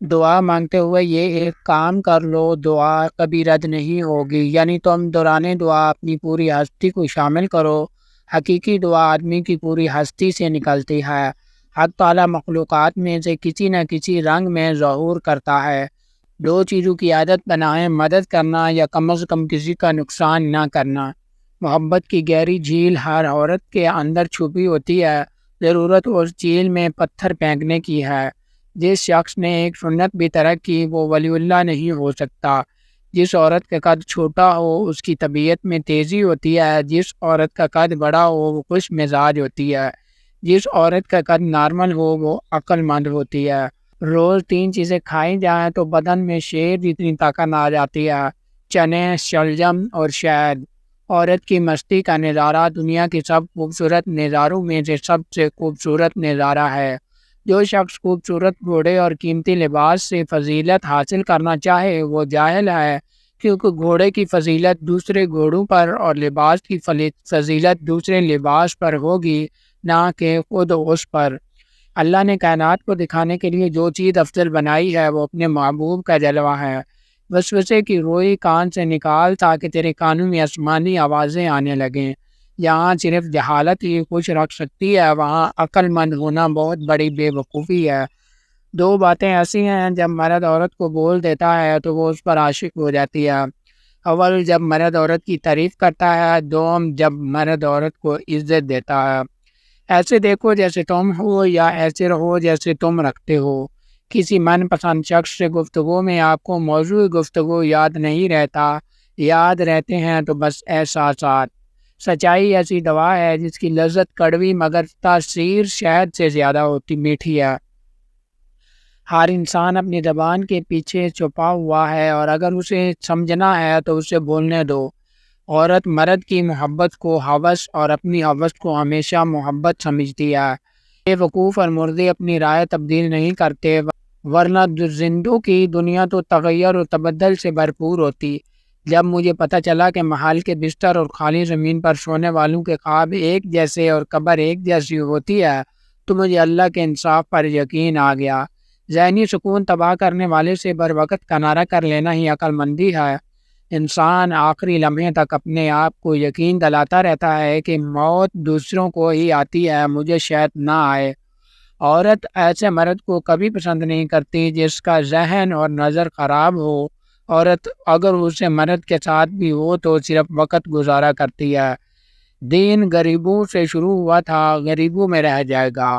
دعا مانگتے ہوئے یہ ایک کام کر لو، دعا کبھی رد نہیں ہوگی۔ یعنی تم دوران دعا اپنی پوری ہستی کو شامل کرو۔ حقیقی دعا آدمی کی پوری ہستی سے نکلتی ہے۔ حق تعالی مخلوقات میں سے کسی نہ کسی رنگ میں ظہور کرتا ہے۔ دو چیزوں کی عادت بنائیں: مدد کرنا یا کم از کم کسی کا نقصان نہ کرنا۔ محبت کی گہری جھیل ہر عورت کے اندر چھپی ہوتی ہے۔ ضرورت اس جھیل میں پتھر پھینکنے کی ہے۔ جس شخص نے ایک سنت بھی ترک کی وہ ولی اللہ نہیں ہو سکتا۔ جس عورت کا قد چھوٹا ہو اس کی طبیعت میں تیزی ہوتی ہے۔ جس عورت کا قد بڑا ہو وہ خوش مزاج ہوتی ہے۔ جس عورت کا قد نارمل ہو وہ عقل مند ہوتی ہے۔ روز 3 چیزیں کھائی جائیں تو بدن میں شیر جتنی طاقت آ جاتی ہے: چنے، شلجم اور شہد۔ عورت کی مستی کا نظارہ دنیا کے سب خوبصورت نظاروں میں سے سب سے خوبصورت نظارہ ہے۔ جو شخص خوبصورت گھوڑے اور قیمتی لباس سے فضیلت حاصل کرنا چاہے وہ جاہل ہے، کیونکہ گھوڑے کی فضیلت دوسرے گھوڑوں پر اور لباس کی فضیلت دوسرے لباس پر ہوگی، نہ کہ خود اس پر۔ اللہ نے کائنات کو دکھانے کے لیے جو چیز افضل بنائی ہے وہ اپنے محبوب کا جلوہ ہے۔ وسوسے کی روئی کان سے نکال تاکہ تیرے کانوں میں آسمانی آوازیں آنے لگیں۔ جہاں صرف جہالت ہی خوش رکھ سکتی ہے وہاں عقل مند ہونا بہت بڑی بے وقوفی ہے۔ 2 باتیں ایسی ہیں جب مرد عورت کو بول دیتا ہے تو وہ اس پر عاشق ہو جاتی ہے۔ اول جب مرد عورت کی تعریف کرتا ہے، دوم جب مرد عورت کو عزت دیتا ہے۔ ایسے دیکھو جیسے تم ہو یا ایسے رہو جیسے تم رکھتے ہو۔ کسی من پسند شخص سے گفتگو میں آپ کو موضوع گفتگو یاد نہیں رہتا، یاد رہتے ہیں تو بس احساسات۔ سچائی ایسی دوا ہے جس کی لذت کڑوی مگر تاثیر شہد سے زیادہ ہوتی میٹھی ہے۔ ہر انسان اپنی زبان کے پیچھے چھپا ہوا ہے اور اگر اسے سمجھنا ہے تو اسے بولنے دو۔ عورت مرد کی محبت کو ہوس اور اپنی ہوس کو ہمیشہ محبت سمجھتی ہے۔ بے وقوف اور مردے اپنی رائے تبدیل نہیں کرتے، ورنہ زندوں کی دنیا تو تغیر و تبدل سے بھرپور ہوتی۔ جب مجھے پتہ چلا کہ محل کے بستر اور خالی زمین پر سونے والوں کے خواب ایک جیسے اور قبر ایک جیسی ہوتی ہے تو مجھے اللہ کے انصاف پر یقین آ گیا۔ ذہنی سکون تباہ کرنے والے سے بر وقت کنارہ کر لینا ہی عقل مندی ہے۔ انسان آخری لمحے تک اپنے آپ کو یقین دلاتا رہتا ہے کہ موت دوسروں کو ہی آتی ہے، مجھے شاید نہ آئے۔ عورت ایسے مرد کو کبھی پسند نہیں کرتی جس کا ذہن اور نظر خراب ہو۔ عورت اگر اسے مرد کے ساتھ بھی ہو تو صرف وقت گزارا کرتی ہے۔ دین غریبوں سے شروع ہوا تھا، غریبوں میں رہ جائے گا۔